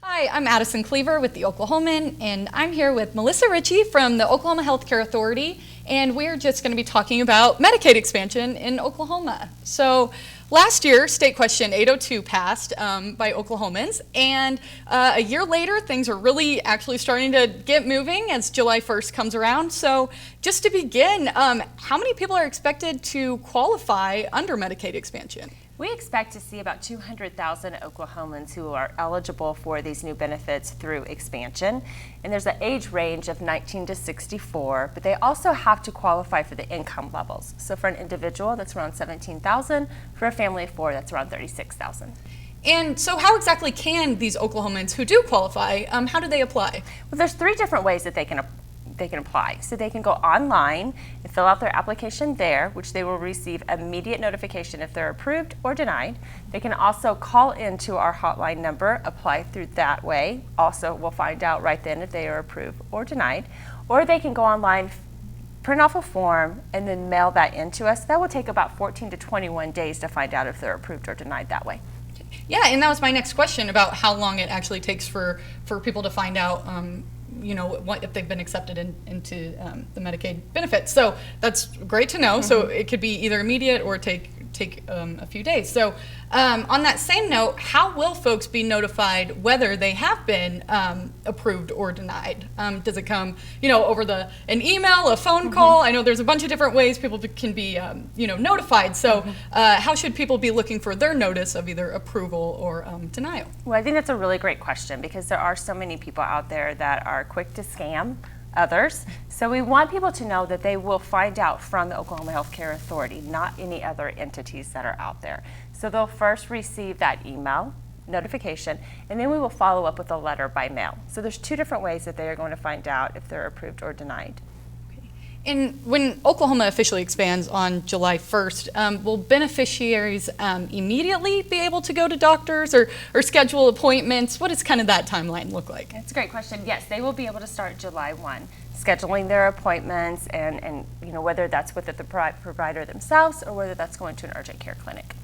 Hi, I'm Addison Cleaver with the Oklahoman, and I'm here with Melissa Ritchie from the Oklahoma Healthcare Authority, and we're just going to be talking about Medicaid expansion in Oklahoma. So last year, State Question 802 passed by Oklahomans, and a year later, things are really actually starting to get moving as July 1st comes around. So just to begin, how many people are expected to qualify under Medicaid expansion? We expect to see about 200,000 Oklahomans who are eligible for these new benefits through expansion. And there's an age range of 19 to 64, but they also have to qualify for the income levels. So for an individual, that's around 17,000. For a family of four, that's around 36,000. And so how exactly can these Oklahomans who do qualify, how do they apply? Well, there's three different ways that they can apply. So they can go online and fill out their application there, which they will receive immediate notification if they're approved or denied. They can also call into our hotline number, apply through that way. Also, we'll find out right then if they are approved or denied. Or they can go online, print off a form, and then mail that in to us. That will take about 14 to 21 days to find out if they're approved or denied that way. Yeah, and that was my next question about how long it actually takes for people to find out what if they've been accepted into the Medicaid benefits. So that's great to know. Mm-hmm. So it could be either immediate or take a few days. So on that same note, how will folks be notified whether they have been approved or denied? Does it come, over an email, a phone call? I know there's a bunch of different ways people can be, notified. So how should people be looking for their notice of either approval or denial? Well, I think that's a really great question because there are so many people out there that are quick to scam others. So we want people to know that they will find out from the Oklahoma Healthcare Authority, not any other entities that are out there. So they'll first receive that email notification, and then we will follow up with a letter by mail. So there's two different ways that they are going to find out if they're approved or denied. And when Oklahoma officially expands on July 1st, will beneficiaries immediately be able to go to doctors or schedule appointments? What does kind of that timeline look like? That's a great question. Yes, they will be able to start July 1, scheduling their appointments and whether that's with the provider themselves or whether that's going to an urgent care clinic.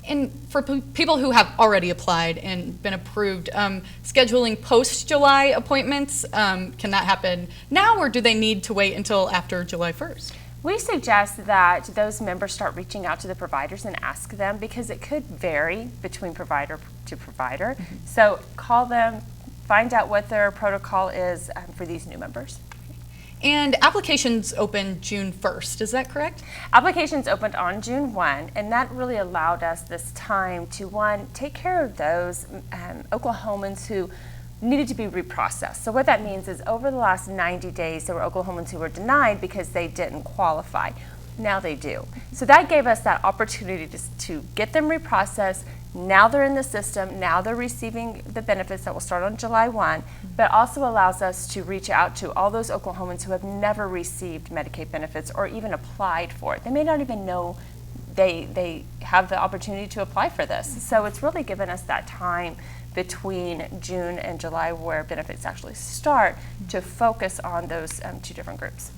And for people who have already applied and been approved, scheduling post-July appointments, can that happen now or do they need to wait until after July 1st? We suggest that those members start reaching out to the providers and ask them because it could vary between provider to provider. Mm-hmm. So call them, find out what their protocol is for these new members. And applications open June 1st, is that correct? Applications opened on June 1, and that really allowed us this time to, one, take care of those Oklahomans who needed to be reprocessed. So what that means is over the last 90 days, there were Oklahomans who were denied because they didn't qualify. Now they do. So that gave us that opportunity to get them reprocessed. Now they're in the system, now they're receiving the benefits that will start on July 1, but also allows us to reach out to all those Oklahomans who have never received Medicaid benefits or even applied for it. They may not even know they have the opportunity to apply for this. So it's really given us that time between June and July where benefits actually start to focus on those two different groups.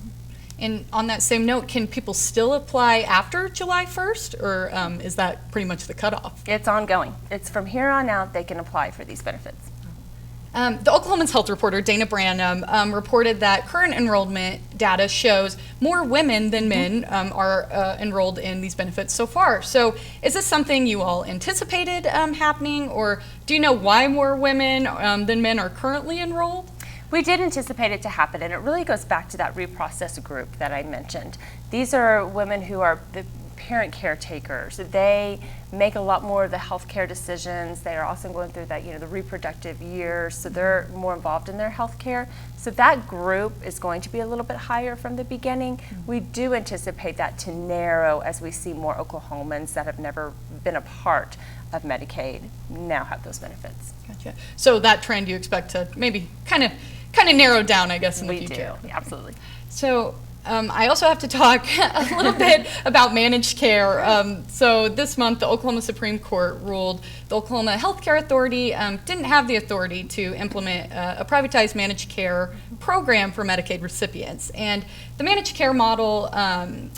And on that same note, can people still apply after July 1st, or is that pretty much the cutoff? It's ongoing. It's from here on out they can apply for these benefits. The Oklahoman's health reporter, Dana Branham, reported that current enrollment data shows more women than men are enrolled in these benefits so far. So is this something you all anticipated happening, or do you know why more women than men are currently enrolled? We did anticipate it to happen, and it really goes back to that reprocess group that I mentioned. These are women who are the parent caretakers. They make a lot more of the healthcare decisions. They are also going through that, the reproductive years, so they're more involved in their healthcare. So that group is going to be a little bit higher from the beginning. We do anticipate that to narrow as we see more Oklahomans that have never been a part of Medicaid now have those benefits. Gotcha. So that trend you expect to maybe kind of narrow down, I guess, in the future. We do, absolutely. So I also have to talk a little bit about managed care. So this month, the Oklahoma Supreme Court ruled the Oklahoma Healthcare Authority didn't have the authority to implement a privatized managed care program for Medicaid recipients. And the managed care model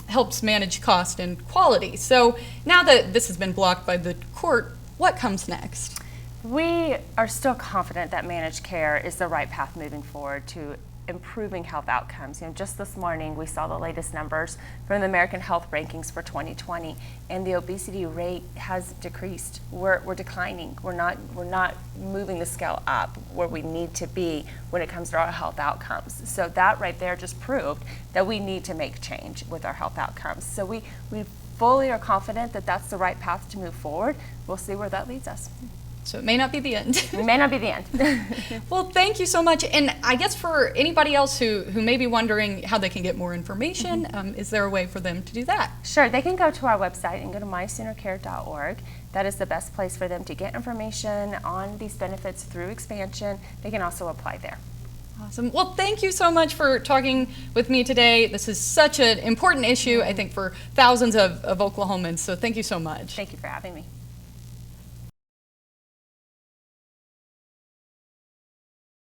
helps manage cost and quality. So now that this has been blocked by the court, what comes next? We are still confident that managed care is the right path moving forward to improving health outcomes. Just this morning we saw the latest numbers from the American Health Rankings for 2020, and the obesity rate has decreased. We're declining. We're not moving the scale up where we need to be when it comes to our health outcomes. So that right there just proved that we need to make change with our health outcomes. So we fully are confident that that's the right path to move forward. We'll see where that leads us. So it may not be the end. It may not be the end. Well, thank you so much. And I guess for anybody else who may be wondering how they can get more information, is there a way for them to do that? Sure, they can go to our website and go to mysoonercare.org. That is the best place for them to get information on these benefits through expansion. They can also apply there. Awesome. Well, thank you so much for talking with me today. This is such an important issue, I think, for thousands of Oklahomans. So thank you so much. Thank you for having me.